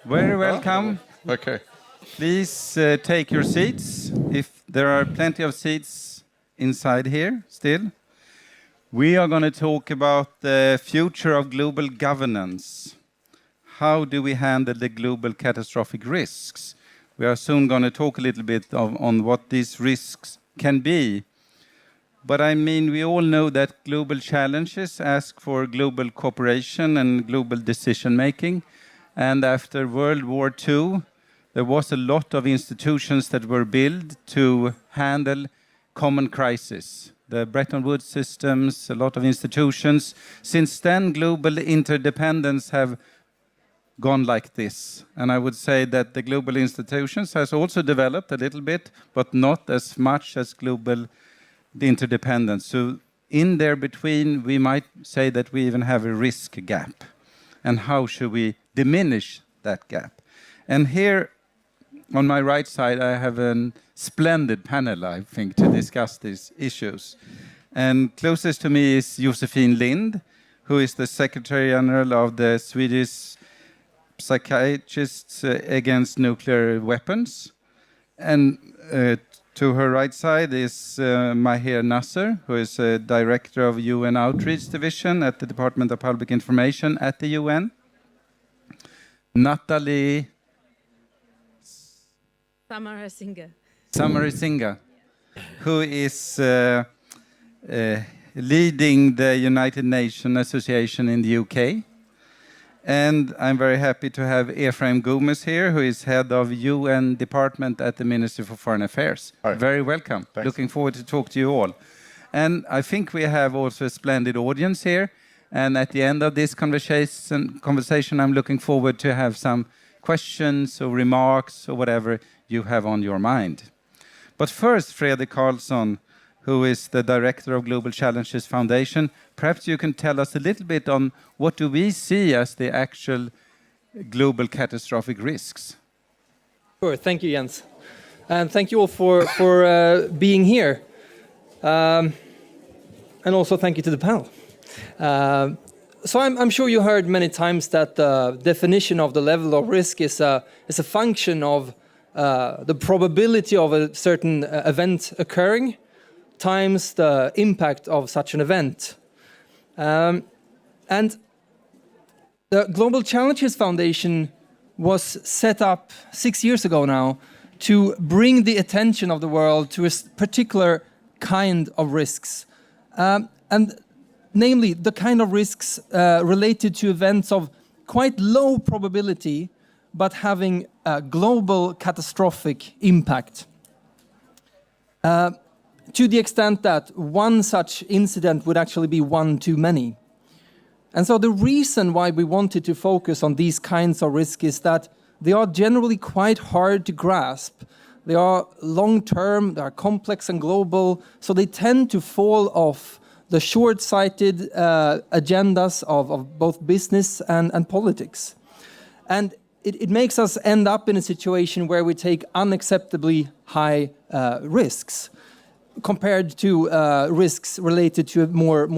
Very welcome. Okay. Please take your seats. If there are plenty of seats inside here still. We are going to talk about the future of global governance. How do we handle the global catastrophic risks? We are soon going to talk a little bit on what these risks can be. But I mean, we all know that global challenges ask for global cooperation and global decision making. And after World War II, there was a lot of institutions that were built to handle common crises. The Bretton Woods systems, a lot of institutions. Since then, global interdependence have gone like this. And I would say that the global institutions has also developed a little bit, but not as much as global interdependence. So in there between, we might say that we even have a risk gap. And how should we diminish that gap? And here on my right side, I have a splendid panel, I think, to discuss these issues. And closest to me is Josefin Lind, who is the Secretary General of the Swedish Psychiatrists Against Nuclear Weapons. And to her right side is Maher Nasser, who is a Director of UN Outreach Division at the Department of Public Information at the UN. Natalie Samarisinghe, who is leading the United Nations Association in the UK. And I'm very happy to have Ephraim Gomez here, who is head of UN Department at the Ministry for Foreign Affairs. Hi. Very welcome. Thanks. Looking forward to talk to you all. And I think we have also a splendid audience here. And at the end of this conversation, I'm looking forward to have some questions or remarks or whatever you have on your mind. But first, Fredrik Karlsson, who is the Director of Global Challenges Foundation, perhaps you can tell us a little bit on what do we see as the actual global catastrophic risks? Sure, thank you, Jens. And thank you all for being here. And also thank you to the panel. So I'm sure you heard many times that the definition of the level of risk is a function of the probability of a certain event occurring times the impact of such an event. And the Global Challenges Foundation was set up 6 years ago now to bring the attention of the world to a particular kind of risks. And namely, the kind of risks related to events of quite low probability, but having a global catastrophic impact. To the extent that one such incident would actually be one too many. And so the reason why we wanted to focus on these kinds of risks is that they are generally quite hard to grasp. They are long-term, they are complex and global, so they tend to fall off the short-sighted agendas of both business and politics. And it makes us end up in a situation where we take unacceptably high risks compared to risks related to more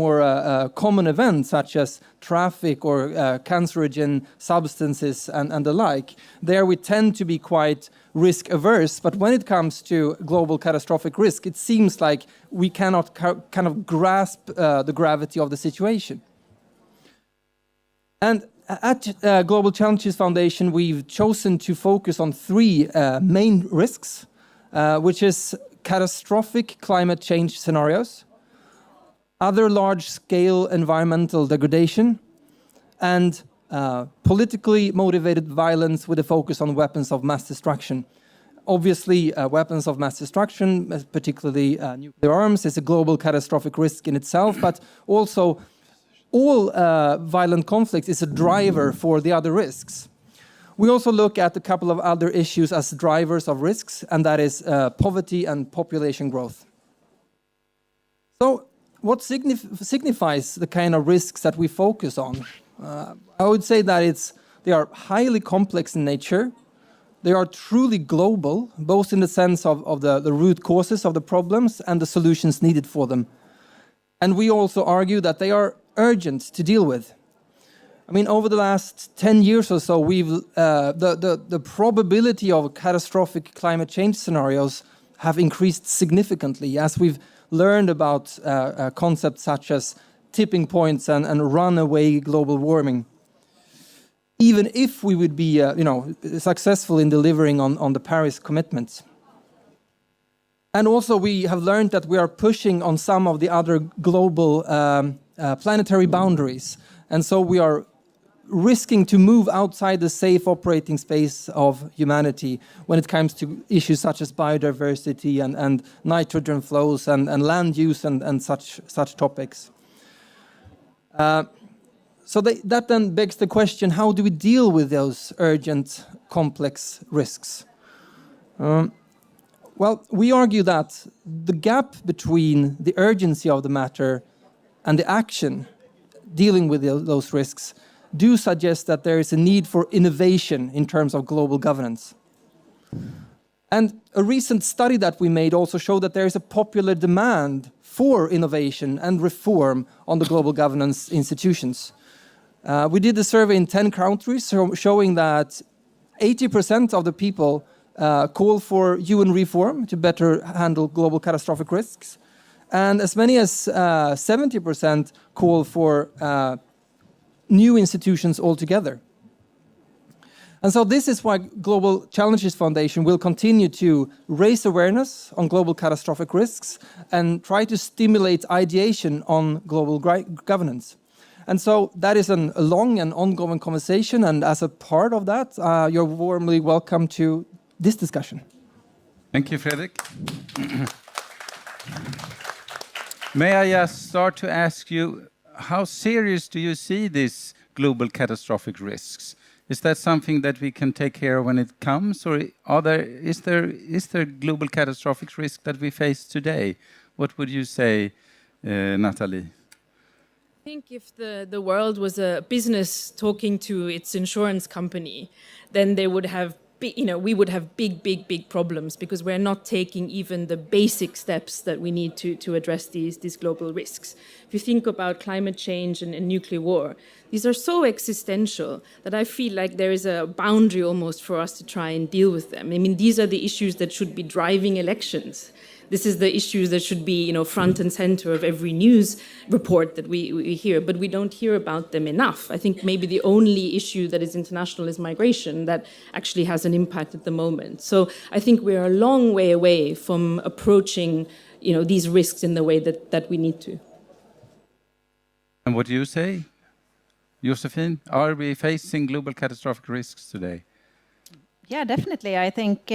common events such as traffic or cancerogen substances and the like. There we tend to be quite risk averse, but when it comes to global catastrophic risk, it seems like we cannot kind of grasp the gravity of the situation. And at Global Challenges Foundation, we've chosen to focus on three main risks, which is catastrophic climate change scenarios, other large-scale environmental degradation, and politically motivated violence with a focus on weapons of mass destruction. Obviously, weapons of mass destruction, particularly nuclear arms, is a global catastrophic risk in itself, but also all violent conflict is a driver for the other risks. We also look at a couple of other issues as drivers of risks, and that is poverty and population growth. So what signifies the kind of risks that we focus on? I would say that they are highly complex in nature. They are truly global, both in the sense of the root causes of the problems and the solutions needed for them. And we also argue that they are urgent to deal with. I mean, over the last 10 years or so, the probability of catastrophic climate change scenarios have increased significantly as we've learned about concepts such as tipping points and runaway global warming. Even if we would be, successful in delivering on the Paris commitments. And also we have learned that we are pushing on some of the other global planetary boundaries. And so we are risking to move outside the safe operating space of humanity when it comes to issues such as biodiversity and nitrogen flows and land use and such topics. So that then begs the question, how do we deal with those urgent, complex risks? Well, we argue that the gap between the urgency of the matter and the action dealing with those risks do suggest that there is a need for innovation in terms of global governance. And a recent study that we made also showed that there is a popular demand for innovation and reform on the global governance institutions. We did a survey in 10 countries showing that 80% of the people call for UN reform to better handle global catastrophic risks. And as many as 70% call for new institutions altogether. And so this is why Global Challenges Foundation will continue to raise awareness on global catastrophic risks and try to stimulate ideation on global governance. And so that is a long and ongoing conversation, and as a part of that, you're warmly welcome to this discussion. Thank you, Fredrik. May I just start to ask you, how serious do you see these global catastrophic risks? Is that something that we can take care of when it comes, or is there global catastrophic risk that we face today? What would you say, Natalie? I think if the world was a business talking to its insurance company, then they would have, we would have big problems because we're not taking even the basic steps that we need to address these global risks. If you think about climate change and nuclear war, these are so existential that I feel like there is a boundary almost for us to try and deal with them. I mean, these are the issues that should be driving elections. This is the issues that should be, front and center of every news report that we hear, but we don't hear about them enough. I think maybe the only issue that is international is migration that actually has an impact at the moment. So I think we're a long way away from approaching, these risks in the way that we need to. And what do you say, Josephine? Are we facing global catastrophic risks today? Yeah, definitely. I think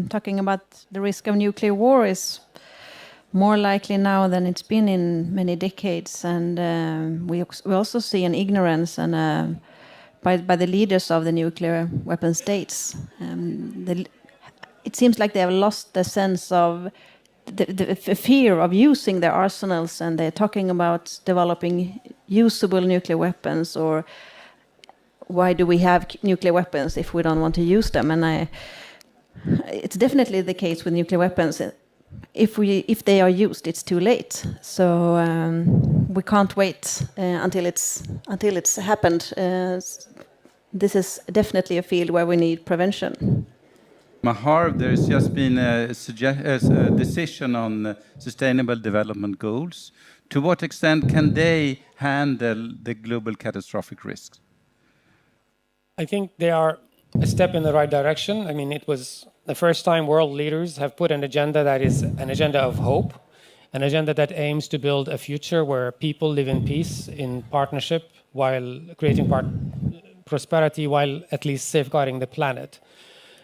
talking about the risk of nuclear war is more likely now than it's been in many decades. And we also see an ignorance and by the leaders of the nuclear weapon states. It seems like they have lost the sense of the fear of using their arsenals, and they're talking about developing usable nuclear weapons, or why do we have nuclear weapons if we don't want to use them? And it's definitely the case with nuclear weapons. If they are used, it's too late. So we can't wait until it's happened. This is definitely a field where we need prevention. Mahar, there's just been a decision on sustainable development goals. To what extent can they handle the global catastrophic risks? I think they are a step in the right direction. I mean, it was the first time world leaders have put an agenda that is an agenda of hope, an agenda that aims to build a future where people live in peace, in partnership, while creating prosperity, while at least safeguarding the planet.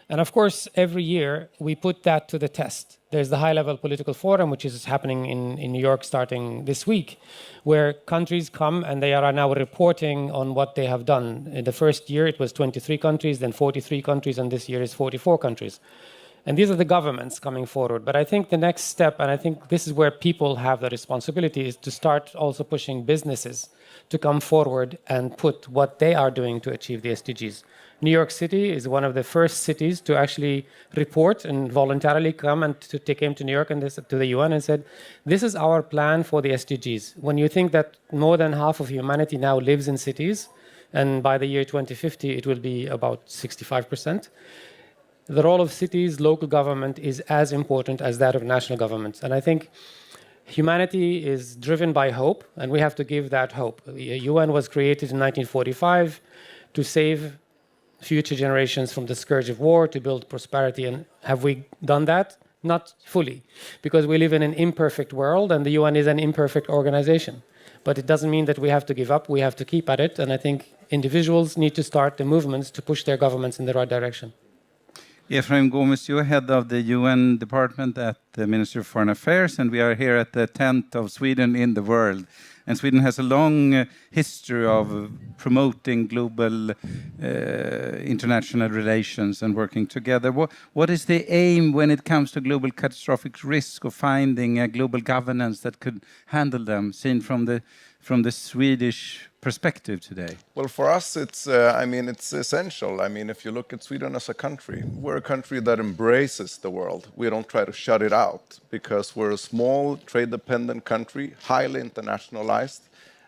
And of course, every year we put that to the test. There's the high-level political forum, which is happening in New York starting this week, where countries come and they are now reporting on what they have done. In the first year, it was 23 countries, then 43 countries, and this year is 44 countries. And these are the governments coming forward. But I think the next step, and I think this is where people have the responsibility, is to start also pushing businesses to come forward and put what they are doing to achieve the SDGs. New York City is one of the first cities to actually report and voluntarily come and came to New York and to the UN and said, this is our plan for the SDGs. When you think that more than half of humanity now lives in cities, And by the year 2050, it will be about 65%. The role of cities, local government is as important as that of national governments. And I think humanity is driven by hope, and we have to give that hope. The UN was created in 1945 to save future generations from the scourge of war, to build prosperity. And have we done that? Not fully, because we live in an imperfect world, and the UN is an imperfect organization. But it doesn't mean that we have to give up. We have to keep at it. And I think individuals need to start the movements to push their governments in the right direction. Efraim Gomes, you're head of the UN department at the Ministry of Foreign Affairs, and we are here at the 10th of Sweden in the world. And Sweden has a long history of promoting global international relations and working together. What is the aim when it comes to global catastrophic risk, of finding a global governance that could handle them, seen from the Swedish perspective today? Well, for us, it's essential. I mean, if you look at Sweden as a country, we're a country that embraces the world. We don't try to shut it out, because we're a small, trade-dependent country, highly internationalized.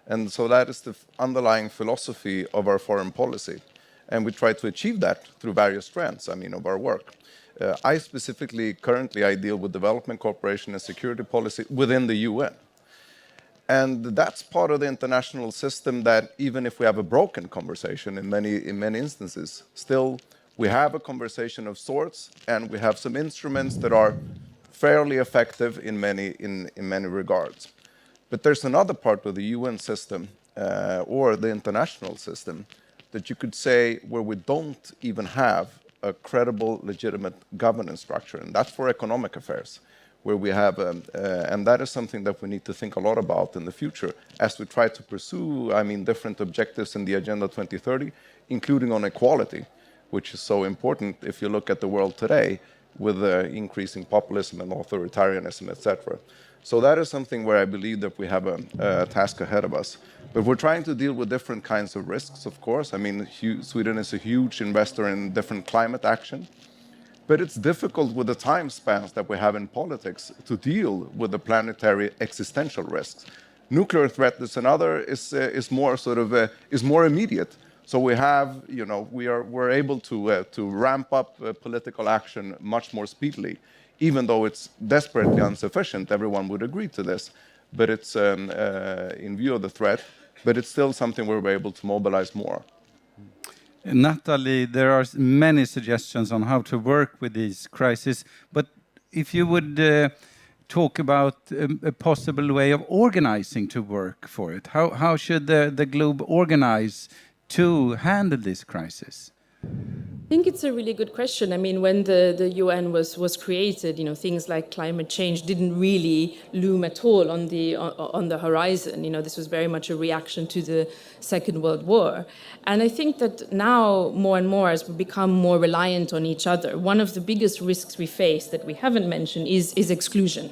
And so that is the underlying philosophy of our foreign policy. And we try to achieve that through various strands, of our work. I specifically, currently, I deal with development, cooperation, and security policy within the UN. And that's part of the international system that, even if we have a broken conversation in many instances, still we have a conversation of sorts, and we have some instruments that are fairly effective in many regards. But there's another part of the UN system or the international system that you could say where we don't even have a credible, legitimate governance structure, and that's for economic affairs, where we have, and that is something that we need to think a lot about in the future as we try to pursue, different objectives in the Agenda 2030, including on equality, which is so important if you look at the world today with increasing populism and authoritarianism, etc. So that is something where I believe that we have a task ahead of us. But we're trying to deal with different kinds of risks, of course. Sweden is a huge investor in different climate action. But it's difficult with the time spans that we have in politics to deal with the planetary existential risks. Nuclear threat is another, is more immediate. So we have, we're able to ramp up political action much more speedily, even though it's desperately insufficient. Everyone would agree to this, but it's in view of the threat. But it's still something where we're able to mobilize more. Natalie, there are many suggestions on how to work with these crises, but if you would talk about a possible way of organizing to work for it, how should the globe organize to handle this crisis? I think it's a really good question. I mean, when the UN was created, things like climate change didn't really loom at all on the horizon. This was very much a reaction to the Second World War. And I think that now, more and more, as we become more reliant on each other, one of the biggest risks we face that we haven't mentioned is exclusion.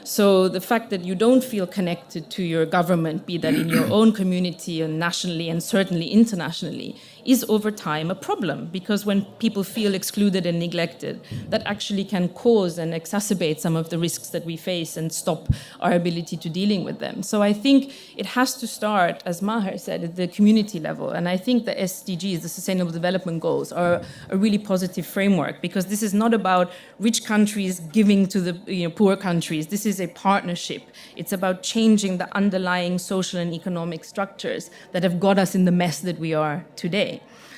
So the fact that you don't feel connected to your government, be that in your own community and nationally and certainly internationally, is over time a problem, because when people feel excluded and neglected, that actually can cause and exacerbate some of the risks that we face and stop our ability to dealing with them. So I think it has to start, as Maher said, at the community level. And I think the SDGs, the Sustainable Development Goals, are a really positive framework, because this is not about rich countries giving to the poor countries. This is a partnership. It's about changing the underlying social and economic structures that have got us in the mess that we are today.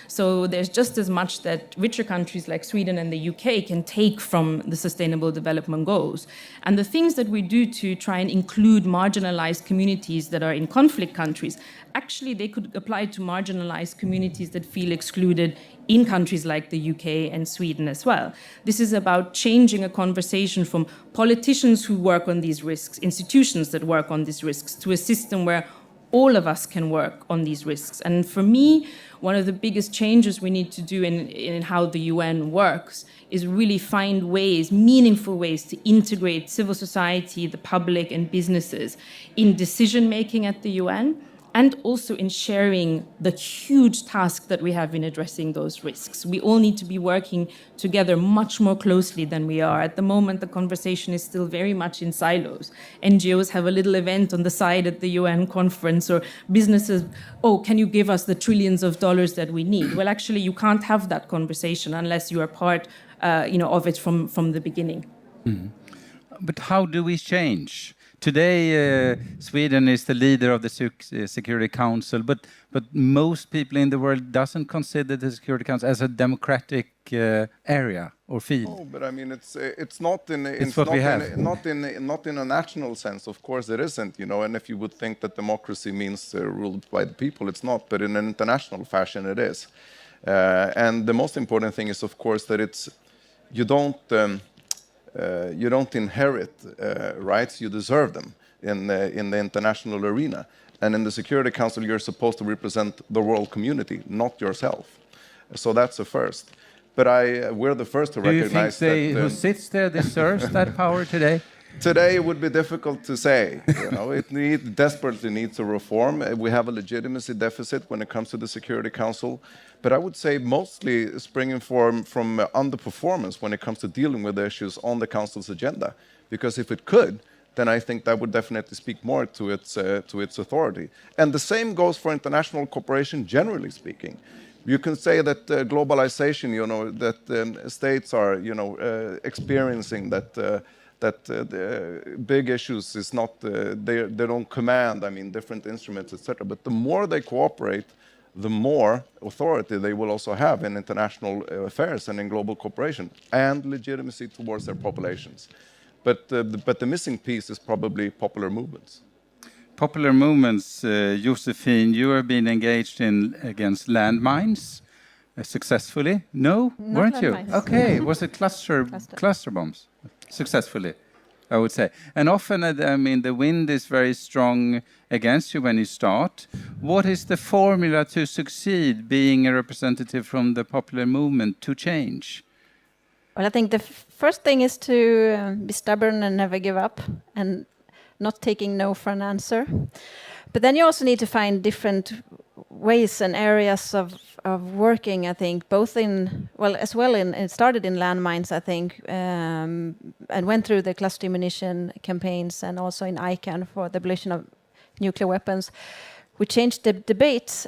So there's just as much that richer countries like Sweden and the UK can take from the Sustainable Development Goals. And the things that we do to try and include marginalized communities that are in conflict countries, actually they could apply to marginalized communities that feel excluded in countries like the UK and Sweden as well. This is about changing a conversation from politicians who work on these risks, institutions that work on these risks, to a system where all of us can work on these risks. And for me, one of the biggest changes we need to do in how the UN works is really find ways, meaningful ways, to integrate civil society, the public, and businesses in decision-making at the UN, and also in sharing the huge task that we have in addressing those risks. We all need to be working together much more closely than we are. At the moment, the conversation is still very much in silos. NGOs have a little event on the side at the UN conference, or businesses, oh, can you give us the trillions of dollars that we need? Well, actually, you can't have that conversation unless you are part of it from the beginning. But how do we change? Today, Sweden is the leader of the Security Council, but most people in the world doesn't consider the Security Council as a democratic area or field. Oh, but I mean, it's not in It's what we have. not in a national sense. Of course, it isn't. And if you would think that democracy means ruled by the people, it's not. But in an international fashion, it is. And the most important thing is, of course, that you don't inherit rights, you deserve them in the international arena. And in the Security Council, you're supposed to represent the world community, not yourself. So that's the first. But we're the first to recognize that... Do you think who sits there deserves that power today? Today it would be difficult to say. It desperately needs a reform. We have a legitimacy deficit when it comes to the Security Council. But I would say mostly springing from underperformance when it comes to dealing with the issues on the Council's agenda. Because if it could, then I think that would definitely speak more to its authority. And the same goes for international cooperation, generally speaking. You can say that globalization, that states are, experiencing that the big issues is not, they don't command, different instruments, etc. But the more they cooperate, the more authority they will also have in international affairs and in global cooperation, and legitimacy towards their populations. But the missing piece is probably popular movements. Popular movements, Josephine, you have been engaged against landmines successfully? No, Not weren't you? landmines. Okay, was it cluster bombs? Successfully, I would say. And often, the wind is very strong against you when you start. What is the formula to succeed being a representative from the popular movement to change? Well, I think the first thing is to be stubborn and never give up and not taking no for an answer. But then you also need to find different ways and areas of working, I think, it started in landmines, I think, and went through the cluster munition campaigns and also in ICAN for the abolition of nuclear weapons. We changed the debate,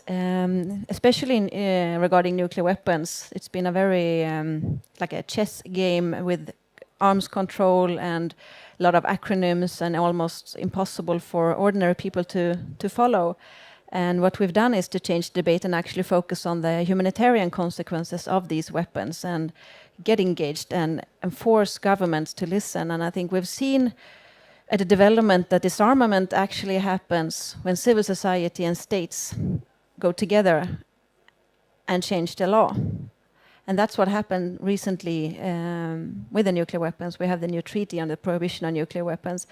especially regarding nuclear weapons. It's been a very, like a chess game with arms control and a lot of acronyms and almost impossible for ordinary people to follow. And what we've done is to change the debate and actually focus on the humanitarian consequences of these weapons and get engaged and force governments to listen. And I think we've seen at the development that disarmament actually happens when civil society and states go together and change the law. And that's what happened recently with the nuclear weapons. We have the new treaty on the prohibition of nuclear weapons.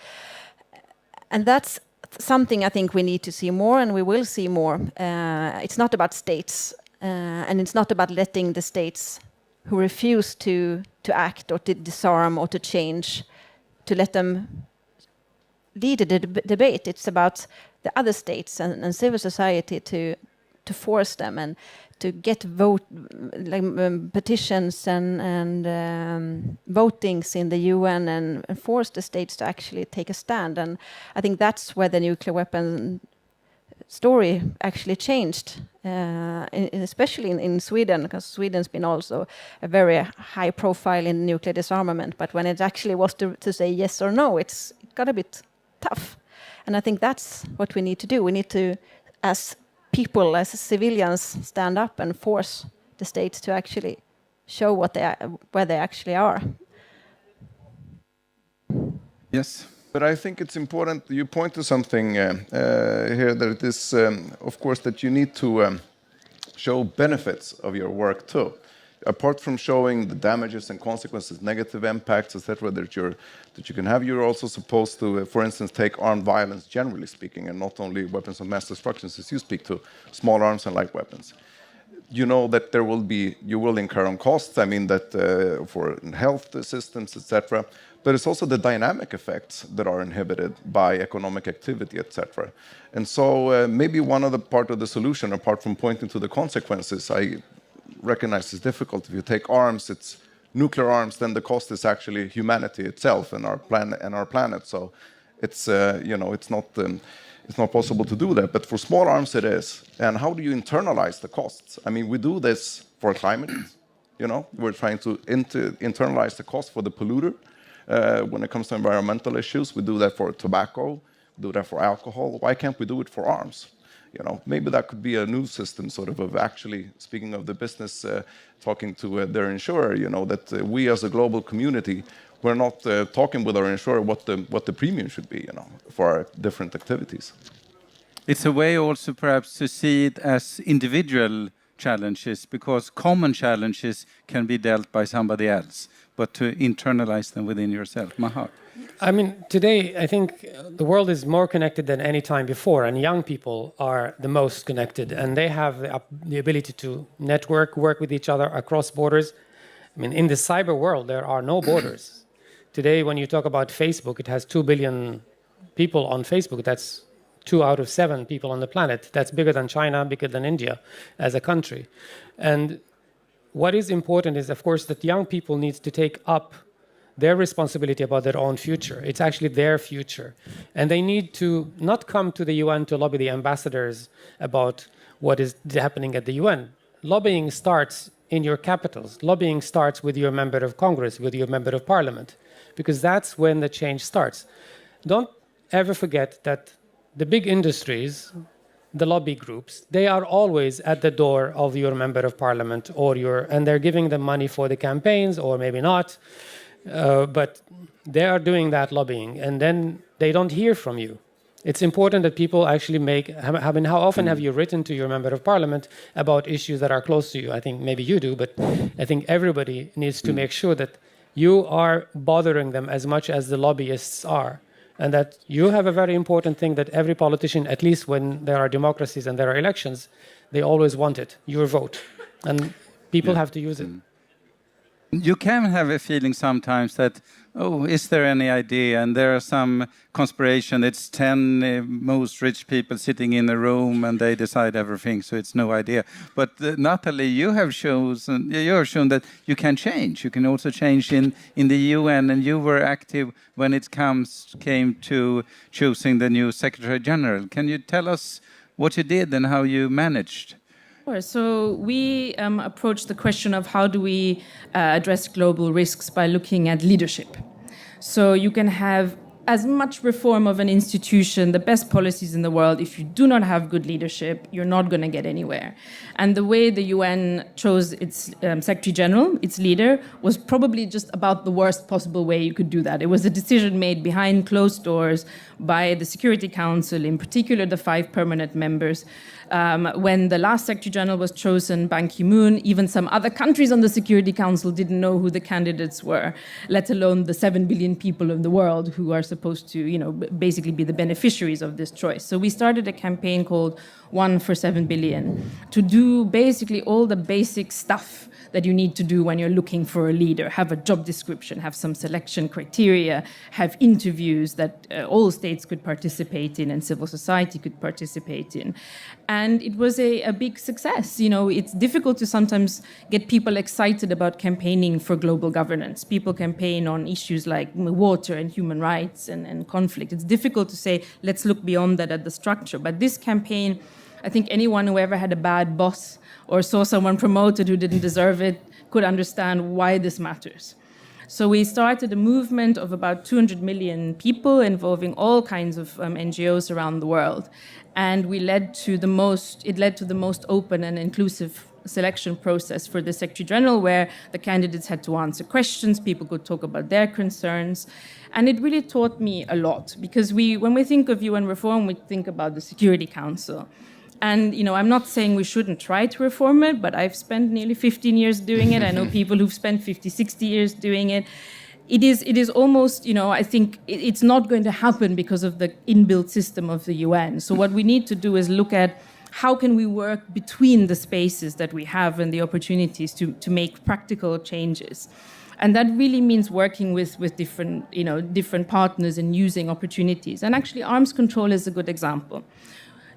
And that's something I think we need to see more, and we will see more. It's not about states, and it's not about letting the states who refuse to act or to disarm or to change, to let them lead the debate. It's about the other states and civil society to force them and to get petitions and votings in the UN and force the states to actually take a stand. And I think that's where the nuclear weapon story actually changed, especially in Sweden, because Sweden's been also a very high profile in nuclear disarmament. But when it actually was to say yes or no, it got a bit tough. And I think that's what we need to do. We need to, as people, as civilians, stand up and force the states to actually show where they actually are. Yes. But I think it's important, you point to something here, that it is, of course, that you need to show benefits of your work too. Apart from showing the damages and consequences, negative impacts, etc., that you can have, you're also supposed to, for instance, take armed violence, generally speaking, and not only weapons of mass destruction, as you speak to, small arms and light weapons. you know that you will incur on costs, I mean, that for health assistance, etc. But it's also the dynamic effects that are inhibited by economic activity, etc. And so maybe one other part of the solution, apart from pointing to the consequences, I recognize is difficult. If you take arms, it's nuclear arms, then the cost is actually humanity itself and our planet. So it's it's not possible to do that. But for small arms, it is. And how do you internalize the costs? I mean, we do this for climate. We're trying to internalize the cost for the polluter. When it comes to environmental issues, we do that for tobacco, we do that for alcohol. Why can't we do it for arms? Maybe that could be a new system, sort of actually speaking of the business, talking to their insurer. That we as a global community, we're not talking with our insurer what the premium should be. For our different activities. It's a way also perhaps to see it as individual challenges, because common challenges can be dealt by somebody else, but to internalize them within yourself. Mahar. I mean, today, I think the world is more connected than any time before, and young people are the most connected, and they have the ability to network, work with each other across borders. I mean, in the cyber world, there are no borders. Today, when you talk about Facebook, it has 2 billion people on Facebook. That's 2 out of 7 people on the planet. That's bigger than China, bigger than India as a country. And what is important is, of course, that young people need to take up their responsibility about their own future. It's actually their future. And they need to not come to the UN to lobby the ambassadors about what is happening at the UN. Lobbying starts in your capitals. Lobbying starts with your member of Congress, with your member of parliament, because that's when the change starts. Don't ever forget that the big industries, the lobby groups, they are always at the door of your member of parliament and they're giving them money for the campaigns, or maybe not. But they are doing that lobbying, and then they don't hear from you. It's important that people actually how often have you written to your member of parliament about issues that are close to you? I think maybe you do, but I think everybody needs to make sure that you are bothering them as much as the lobbyists are. And that you have a very important thing that every politician, at least when there are democracies and there are elections, they always want it, your vote. And people have to use it. You can have a feeling sometimes that, is there any idea? And there are some conspiration. It's 10 most rich people sitting in a room and they decide everything, so it's no idea. But Natalie, you have shown that you can change. You can also change in the UN, and you were active when it came to choosing the new Secretary General. Can you tell us what you did and how you managed? So we approached the question of how do we address global risks by looking at leadership. So you can have as much reform of an institution, the best policies in the world. If you do not have good leadership, you're not going to get anywhere. And the way the UN chose its Secretary General, its leader, was probably just about the worst possible way you could do that. It was a decision made behind closed doors by the Security Council, in particular the 5 permanent members. When the last Secretary General was chosen, Ban Ki-moon, even some other countries on the Security Council didn't know who the candidates were, let alone the 7 billion people in the world who are supposed to, basically be the beneficiaries of this choice. So we started a campaign called 1 for 7 billion to do basically all the basic stuff that you need to do when you're looking for a leader. Have a job description, have some selection criteria, have interviews that all states could participate in and civil society could participate in. And it was a big success. It's difficult to sometimes get people excited about campaigning for global governance. People campaign on issues like water and human rights and conflict. It's difficult to say, let's look beyond that at the structure. But this campaign, I think anyone who ever had a bad boss or saw someone promoted who didn't deserve it could understand why this matters. So we started a movement of about 200 million people involving all kinds of NGOs around the world. And it led to the most open and inclusive selection process for the Secretary General, where the candidates had to answer questions, people could talk about their concerns. And it really taught me a lot, because when we think of UN reform, we think about the Security Council. And, I'm not saying we shouldn't try to reform it, but I've spent nearly 15 years doing it. I know people who've spent 50, 60 years doing it. It is almost, I think it's not going to happen because of the inbuilt system of the UN. So what we need to do is look at how can we work between the spaces that we have and the opportunities to make practical changes. And that really means working with different partners and using opportunities. And actually, arms control is a good example.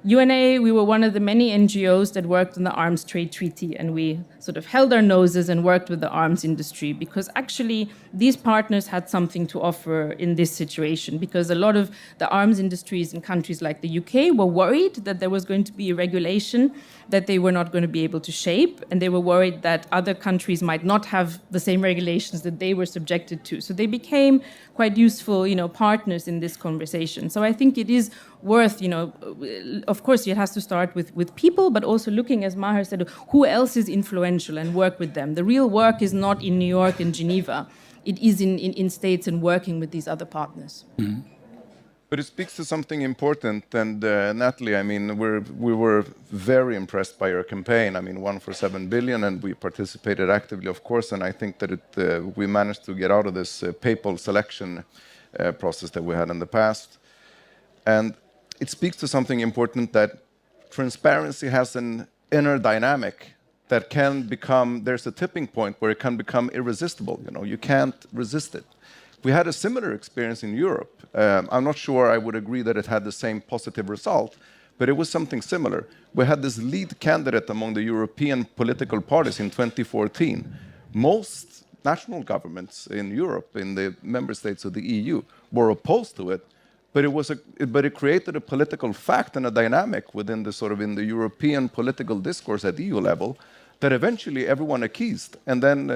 UNA, we were one of the many NGOs that worked on the arms trade treaty, and we sort of held our noses and worked with the arms industry because actually these partners had something to offer in this situation, because a lot of the arms industries in countries like the UK were worried that there was going to be a regulation that they were not going to be able to shape, and they were worried that other countries might not have the same regulations that they were subjected to. So they became quite useful, partners in this conversation. So I think it is worth, of course, it has to start with people, but also looking, as Maher said, who else is influential and work with them. The real work is not in New York and Geneva. It is in states and working with these other partners. Mm-hmm. But it speaks to something important, and Natalie, I mean, we were very impressed by your campaign. I mean, 1 for 7 billion, and we participated actively, of course, and I think that we managed to get out of this papal selection process that we had in the past. And it speaks to something important, that transparency has an inner dynamic that can become, there's a tipping point where it can become irresistible. You can't resist it. We had a similar experience in Europe. I'm not sure I would agree that it had the same positive result, but it was something similar. We had this lead candidate among the European political parties in 2014. Most national governments in Europe, in the member states of the EU, were opposed to it, but it created a political fact and a dynamic within in the European political discourse at EU level that eventually everyone accused, and then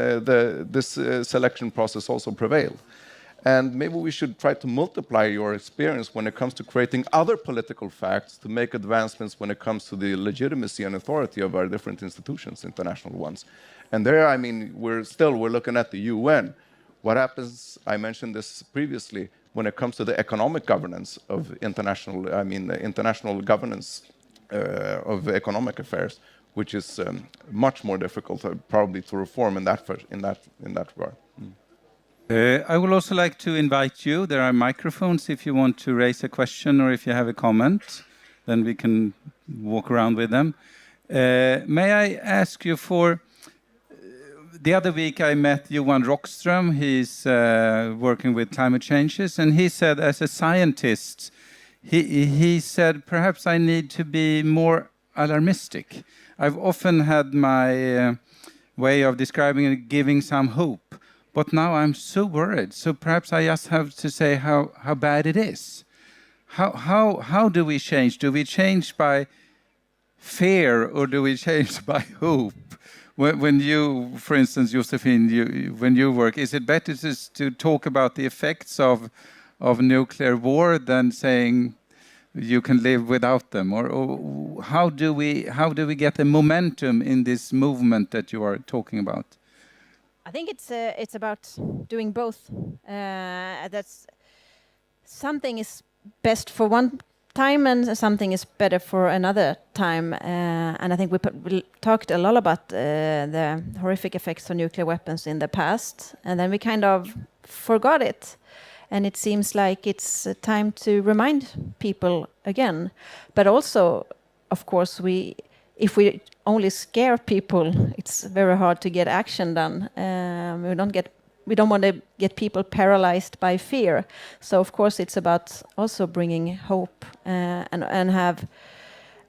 this selection process also prevailed. And maybe we should try to multiply your experience when it comes to creating other political facts to make advancements when it comes to the legitimacy and authority of our different institutions, international ones. And there, I mean, we're looking at the UN. What happens, I mentioned this previously, when it comes to the economic governance of the international governance of economic affairs, which is much more difficult probably to reform in that regard. I would also like to invite you. There are microphones if you want to raise a question or if you have a comment, then we can walk around with them. May I ask you the other week I met Johan Rockström. He's working with climate changes, and he said, as a scientist, he said, perhaps I need to be more alarmistic. I've often had my way of describing it, giving some hope. But now I'm so worried. So perhaps I just have to say how bad it is. How do we change? Do we change by fear or do we change by hope? When you, for instance, Josephine, when you work, is it better to talk about the effects of nuclear war than saying you can live without them? Or how do we get the momentum in this movement that you are talking about? I think it's about doing both. That's something is best for one time and something is better for another time. And I think we talked a lot about the horrific effects of nuclear weapons in the past, and then we kind of forgot it. And it seems like it's time to remind people again. But also, of course, if we only scare people, it's very hard to get action done. We don't want to get people paralyzed by fear. So of course it's about also bringing hope and have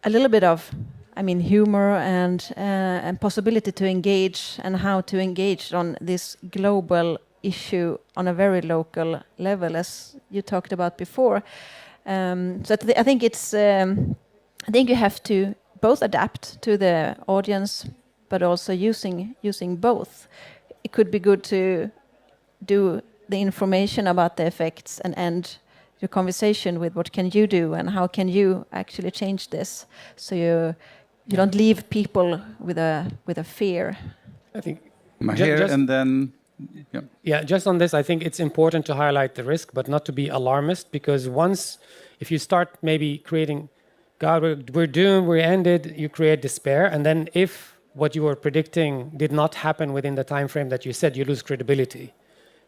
a little bit of, humor and possibility to engage, and how to engage on this global issue on a very local level, as you talked about before. I think you have to both adapt to the audience, but also using both. It could be good to do the information about the effects and end your conversation with what can you do and how can you actually change this, so you don't leave people with a fear. I think just on this, I think it's important to highlight the risk, but not to be alarmist, because if you start maybe creating, God, we're doomed, we're ended, you create despair, and then if what you were predicting did not happen within the time frame that you said, you lose credibility.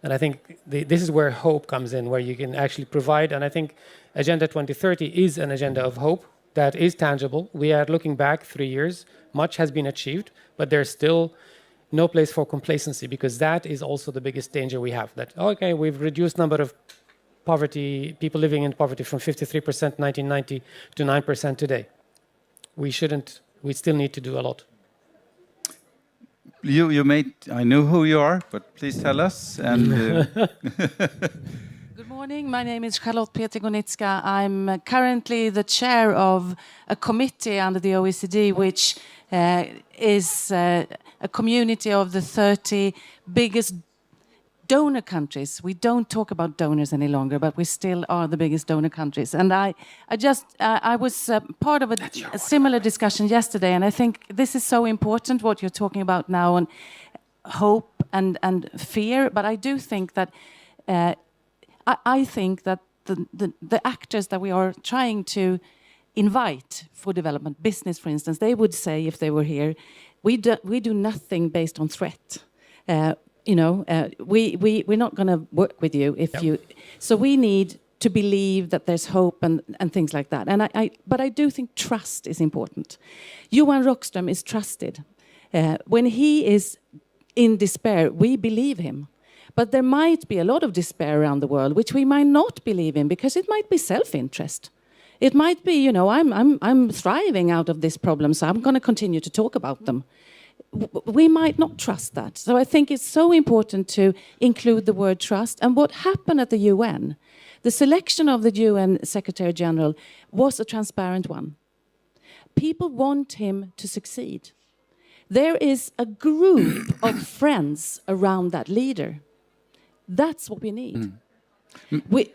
And I think this is where hope comes in, where you can actually provide, and I think Agenda 2030 is an agenda of hope, that is tangible. We are looking back 3 years, much has been achieved, but there's still no place for complacency, because that is also the biggest danger we have. That, okay, we've reduced number of poverty, people living in poverty from 53% 1990 to 9% today. We still need to do a lot. I know who you are, but please tell us. And Good morning. My name is Charlotte Peter-Gonitska. I'm currently the chair of a committee under the OECD, which is a community of the 30 biggest donor countries. We don't talk about donors any longer, but we still are the biggest donor countries. And I was part of a similar discussion yesterday, and I think this is so important, what you're talking about now, on hope and fear. But I do think that I think that the actors that we are trying to invite for development, business, for instance, they would say, if they were here, we do nothing based on threat. We're not going to work with you if you. So we need to believe that there's hope and things like that. But I do think trust is important. Johan Rockström is trusted. When he is in despair, we believe him. But there might be a lot of despair around the world, which we might not believe in, because it might be self-interest. It might be, I'm thriving out of this problem, so I'm going to continue to talk about them. We might not trust that. So I think it's so important to include the word trust. And what happened at the UN, the selection of the UN Secretary General was a transparent one. People want him to succeed. There is a group of friends around that leader. That's what we need.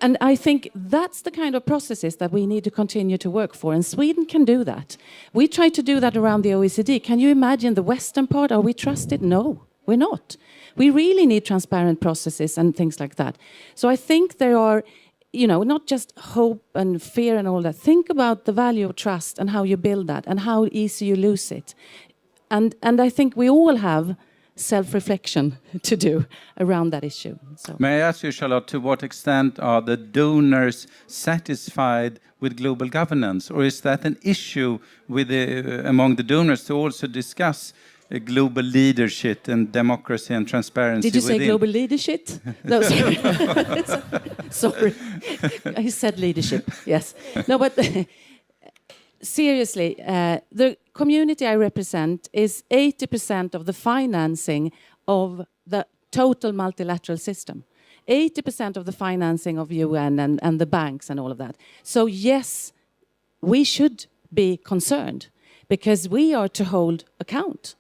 And I think that's the kind of processes that we need to continue to work for. And Sweden can do that. We try to do that around the OECD. Can you imagine the Western part? Are we trusted? No, we're not. We really need transparent processes and things like that. So I think there are, not just hope and fear and all that. Think about the value of trust and how you build that and how easy you lose it. And I think we all have self-reflection to do around that issue. So. May I ask you, Charlotte, to what extent are the donors satisfied with global governance, or is that an issue with among the donors to also discuss global leadership and democracy and transparency? Did you say global leadership? No, sorry. Sorry. I said leadership, yes. No, but seriously, the community I represent is 80% of the financing of the total multilateral system. 80% of the financing of UN and the banks and all of that. So yes, we should be concerned because we are to hold account.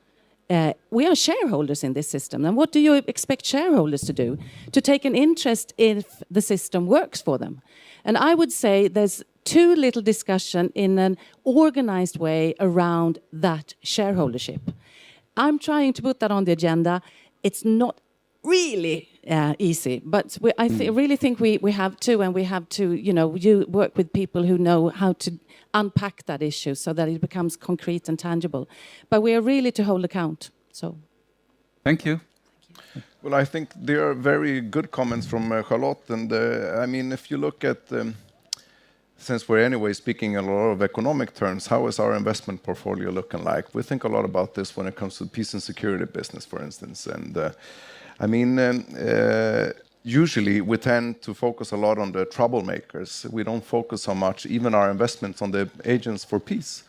We are shareholders in this system. And what do you expect shareholders to do? To take an interest if the system works for them. And I would say there's too little discussion in an organized way around that shareholdership. I'm trying to put that on the agenda. It's not really easy, but I really think we have to, and we have to, you work with people who know how to unpack that issue so that it becomes concrete and tangible. But we are really to hold account. So, thank you. Well, I think there are very good comments from Charlotte, and if you look at. Since we're anyway speaking in a lot of economic terms, how is our investment portfolio looking like? We think a lot about this when it comes to peace and security business, for instance. And usually we tend to focus a lot on the troublemakers. We don't focus so much, even our investments, on the agents for peace,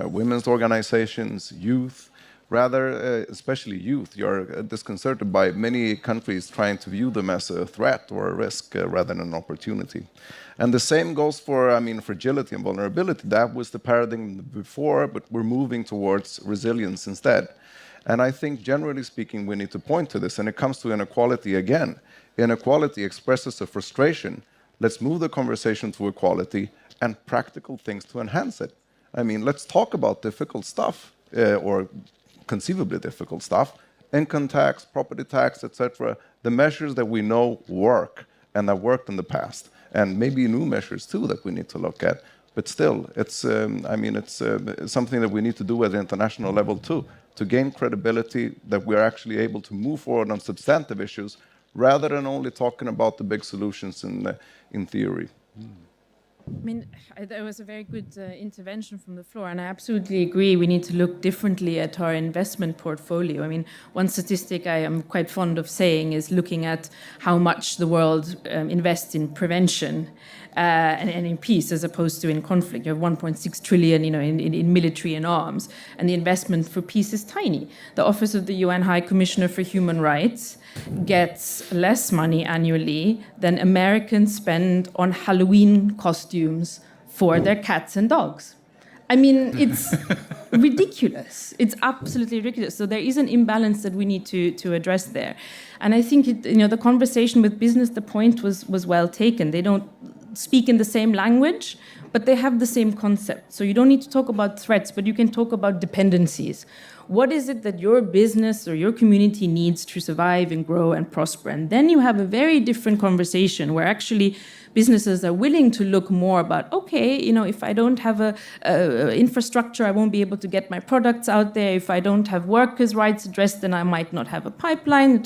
women's organizations, youth. Rather, especially youth, you're disconcerted by many countries trying to view them as a threat or a risk rather than an opportunity. And the same goes for, fragility and vulnerability. That was the paradigm before, but we're moving towards resilience instead. And I think, generally speaking, we need to point to this. And it comes to inequality again. Inequality expresses a frustration. Let's move the conversation to equality and practical things to enhance it. Let's talk about difficult stuff, or conceivably difficult stuff, income tax, property tax, etc., the measures that we know work and that worked in the past, and maybe new measures too that we need to look at. But still, it's something that we need to do at the international level too, to gain credibility that we're actually able to move forward on substantive issues rather than only talking about the big solutions in theory. I mean, there was a very good intervention from the floor, and I absolutely agree. We need to look differently at our investment portfolio. I mean, one statistic I am quite fond of saying is looking at how much the world invests in prevention and in peace as opposed to in conflict. You have 1.6 trillion, in military and arms, and the investment for peace is tiny. The Office of the UN High Commissioner for Human Rights gets less money annually than Americans spend on Halloween costumes for their cats and dogs. I mean, it's ridiculous. It's absolutely ridiculous. So there is an imbalance that we need to address there. And I think the conversation with business, the point was well taken. They don't speak in the same language, but they have the same concept. So you don't need to talk about threats, but you can talk about dependencies. What is it that your business or your community needs to survive and grow and prosper? And then you have a very different conversation where actually businesses are willing to look more about, okay, if I don't have a infrastructure, I won't be able to get my products out there. If I don't have workers' rights addressed, then I might not have a pipeline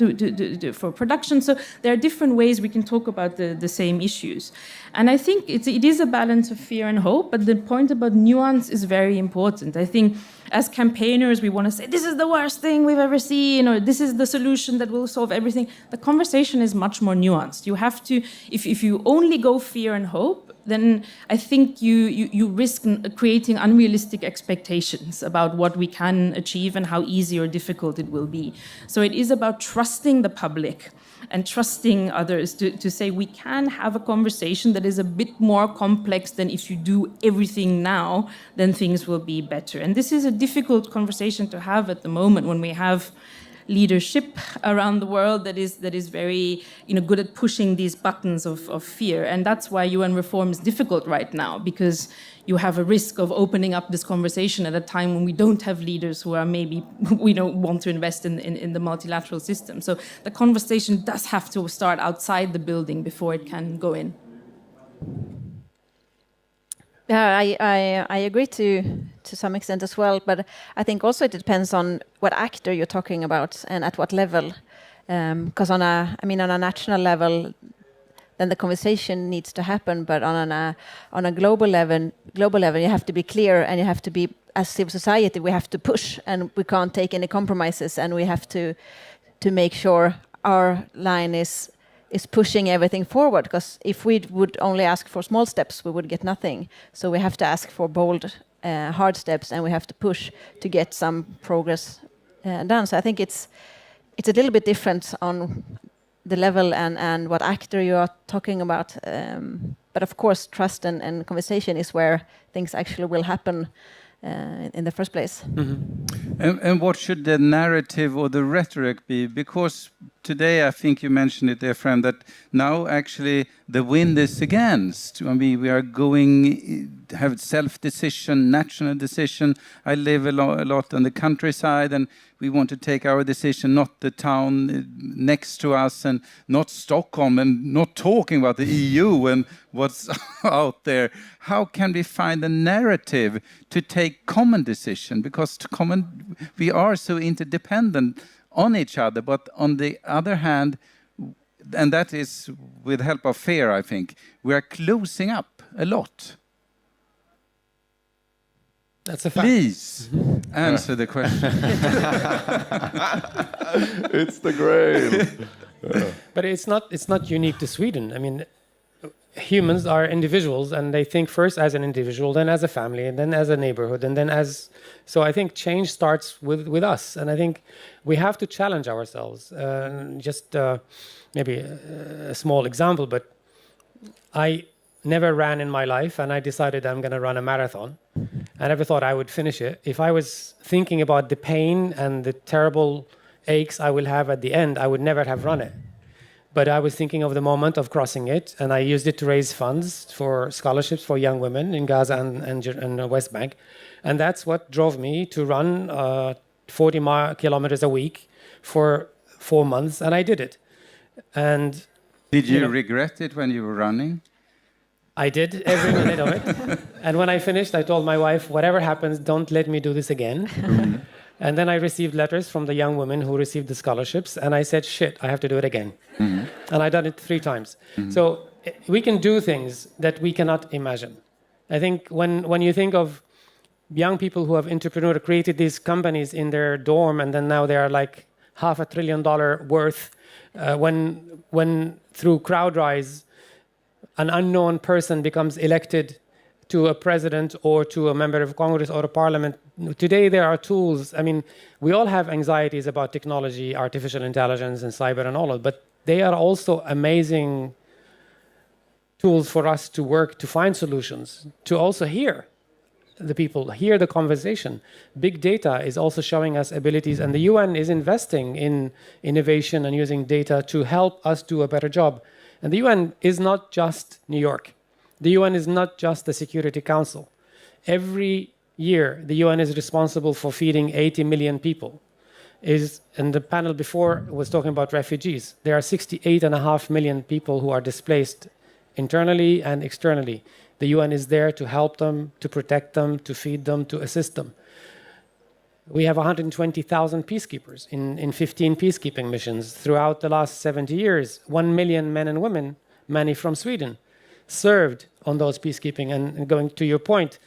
for production. So there are different ways we can talk about the same issues. And I think it is a balance of fear and hope, but the point about nuance is very important. I think as campaigners, we want to say, this is the worst thing we've ever seen, or this is the solution that will solve everything. The conversation is much more nuanced. You have to, if you only go fear and hope, then I think you risk creating unrealistic expectations about what we can achieve and how easy or difficult it will be. So it is about trusting the public and trusting others to say we can have a conversation that is a bit more complex than if you do everything now, then things will be better. And this is a difficult conversation to have at the moment when we have leadership around the world that is very good at pushing these buttons of fear. And that's why UN reform is difficult right now, because you have a risk of opening up this conversation at a time when we don't have leaders who are maybe want to invest in the multilateral system. So the conversation does have to start outside the building before it can go in. Yeah, I agree to some extent as well, but I think also it depends on what actor you're talking about and at what level. Because on a national level, then the conversation needs to happen. But on a global level, you have to be clear, and you have to be, as civil society, we have to push, and we can't take any compromises, and we have to make sure our line is pushing everything forward, because if we would only ask for small steps, we would get nothing. So we have to ask for bold, hard steps, and we have to push to get some progress done. So I think it's a little bit different on the level and what actor you are talking about. But of course, trust and conversation is where things actually will happen in the first place. Mm-hmm. And what should the narrative or the rhetoric be? Because today, I think you mentioned it there, Fram, that now actually the wind is against. I mean, we are have self-decision, national decision. I live a lot on the countryside, and we want to take our decision, not the town next to us, and not Stockholm, and not talking about the EU and what's out there. How can we find a narrative to take common decision? Because we are so interdependent on each other, but on the other hand, and that is with help of fear, I think, we are closing up a lot. That's a fact. Please answer the question. It's the grail. But it's not unique to Sweden. I mean, humans are individuals, and they think first as an individual, then as a family, and then as a neighborhood, and then as... So I think change starts with us, and I think we have to challenge ourselves. Maybe a small example, but I never ran in my life, and I decided I'm going to run a marathon. I never thought I would finish it. If I was thinking about the pain and the terrible aches I will have at the end, I would never have run it. But I was thinking of the moment of crossing it, and I used it to raise funds for scholarships for young women in Gaza and the West Bank. And that's what drove me to run 40 kilometers a week for 4 months, and I did it. And did you regret it when you were running? I did, every minute of it. And when I finished, I told my wife, whatever happens, don't let me do this again. And then I received letters from the young women who received the scholarships, and I said, shit, I have to do it again. And I done it 3 times. So we can do things that we cannot imagine. I think when you think of young people who have entrepreneurial created these companies in their dorm, and then now they are like $500 billion worth, when through CrowdRise, an unknown person becomes elected to a president or to a member of Congress or a parliament. Today there are tools. I mean, we all have anxieties about technology, artificial intelligence, and cyber and all of it, but they are also amazing tools for us to work to find solutions, to also hear the people, hear the conversation. Big data is also showing us abilities, and the UN is investing in innovation and using data to help us do a better job. And the UN is not just New York. The UN is not just the Security Council. Every year, the UN is responsible for feeding 80 million people. And the panel before was talking about refugees. There are 68.5 million people who are displaced internally and externally. The UN is there to help them, to protect them, to feed them, to assist them. We have 120,000 peacekeepers in 15 peacekeeping missions throughout the last 70 years. 1 million men and women, many from Sweden, served on those peacekeeping. And going to your point,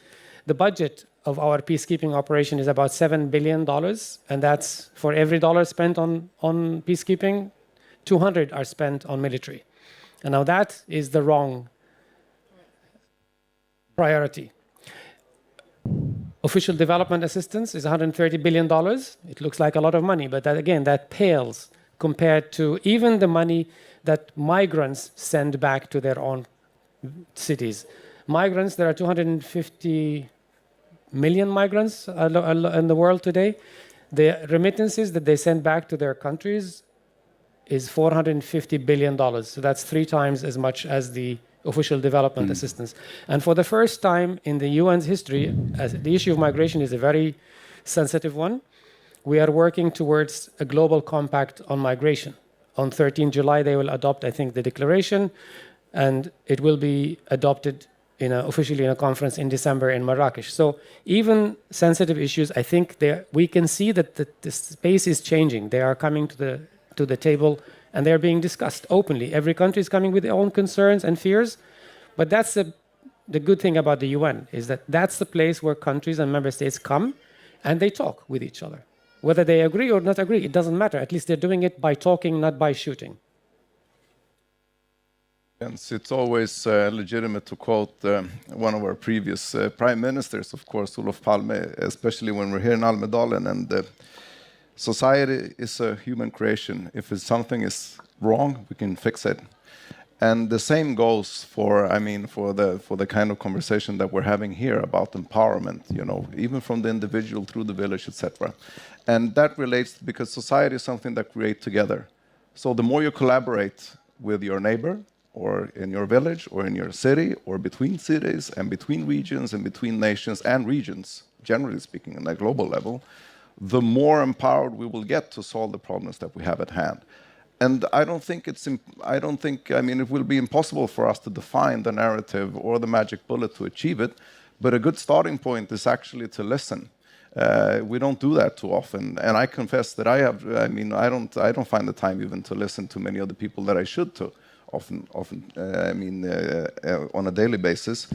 the budget of our peacekeeping operation is about $7 billion, and that's for every dollar spent on peacekeeping, 200 are spent on military. And now that is the wrong priority. Official development assistance is $130 billion. It looks like a lot of money, but that, again, that pales compared to even the money that migrants send back to their own cities. Migrants, there are 250 million migrants in the world today. The remittances that they send back to their countries is $450 billion. So that's 3 times as much as the official development assistance. And for the first time in the UN's history, as the issue of migration is a very sensitive one, we are working towards a global compact on migration. On 13 July, they will adopt, I think, the declaration, and it will be adopted officially in a conference in December in Marrakesh. So even sensitive issues, I think we can see that the space is changing. They are coming to the table, and they're being discussed openly. Every country is coming with their own concerns and fears, but that's the good thing about the UN, is that that's the place where countries and member states come and they talk with each other. Whether they agree or not agree, it doesn't matter. At least they're doing it by talking, not by shooting. It's always legitimate to quote one of our previous prime ministers, of course, Olof Palme, especially when we're here in Almedalen. And society is a human creation. If something is wrong, we can fix it. And the same goes for the kind of conversation that we're having here about empowerment, even from the individual through the village, etc. And that relates because society is something that we create together. So the more you collaborate with your neighbor, or in your village, or in your city, or between cities, and between regions, and between nations and regions, generally speaking, on a global level, the more empowered we will get to solve the problems that we have at hand. And it will be impossible for us to define the narrative or the magic bullet to achieve it, but a good starting point is actually to listen. We don't do that too often, and I confess that I don't find the time even to listen to many of the people that I should to. Often, on a daily basis,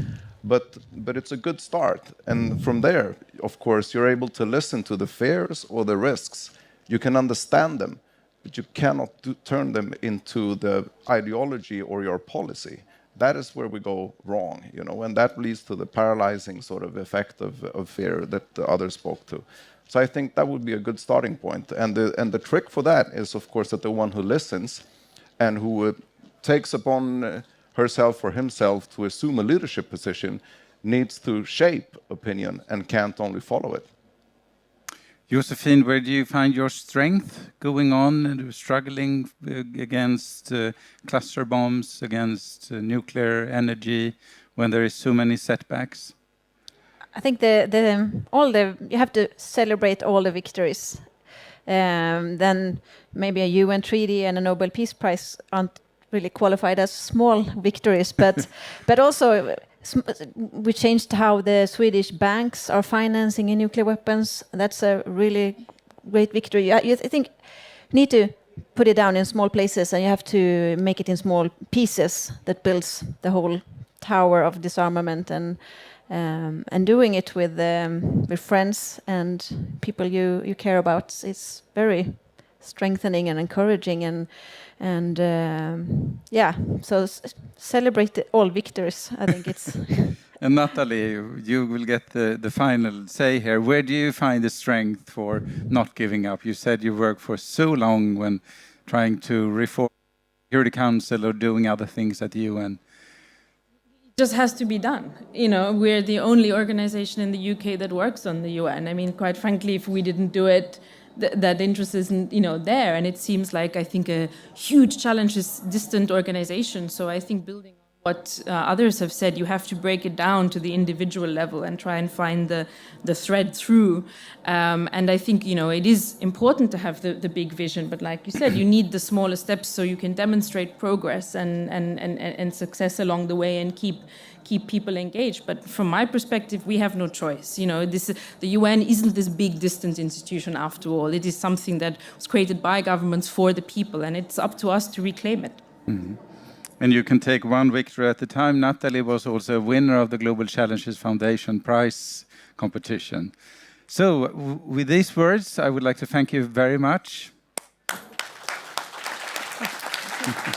but it's a good start. And from there, of course, you're able to listen to the fears or the risks. You can understand them, but you cannot turn them into the ideology or your policy. That is where we go wrong, and that leads to the paralyzing sort of effect of fear that the others spoke to. So I think that would be a good starting point. And the trick for that is, of course, that the one who listens and who takes upon herself or himself to assume a leadership position needs to shape opinion and can't only follow it. Josephine, where do you find your strength going on and struggling against cluster bombs, against nuclear energy, when there is so many setbacks? I think you have to celebrate all the victories. Then maybe a UN treaty and a Nobel Peace Prize aren't really qualified as small victories, but also we changed how the Swedish banks are financing in nuclear weapons. That's a really great victory. I think you need to put it down in small places, and you have to make it in small pieces that builds the whole tower of disarmament, and doing it with friends and people you care about. It's very strengthening and encouraging, and yeah. So celebrate all victories. I think it's. And Natalie, you will get the final say here. Where do you find the strength for not giving up? You said you worked for so long when trying to reform the Security Council or doing other things at the UN. Just has to be done. You know, we're the only organization in the UK that works on the UN. I mean, quite frankly, if we didn't do it, that interest isn't, there. And it seems like, I think, a huge challenge is distant organizations. So I think building on what others have said, you have to break it down to the individual level and try and find the thread through. And I think, it is important to have the big vision, but like you said, you need the smaller steps so you can demonstrate progress and success along the way and keep people engaged. But from my perspective, we have no choice. The UN isn't this big distant institution after all. It is something that was created by governments for the people, and it's up to us to reclaim it. Mm-hmm. And you can take one victory at a time. Natalie was also a winner of the Global Challenges Foundation Prize competition. So with these words, I would like to thank you very much. Thank you.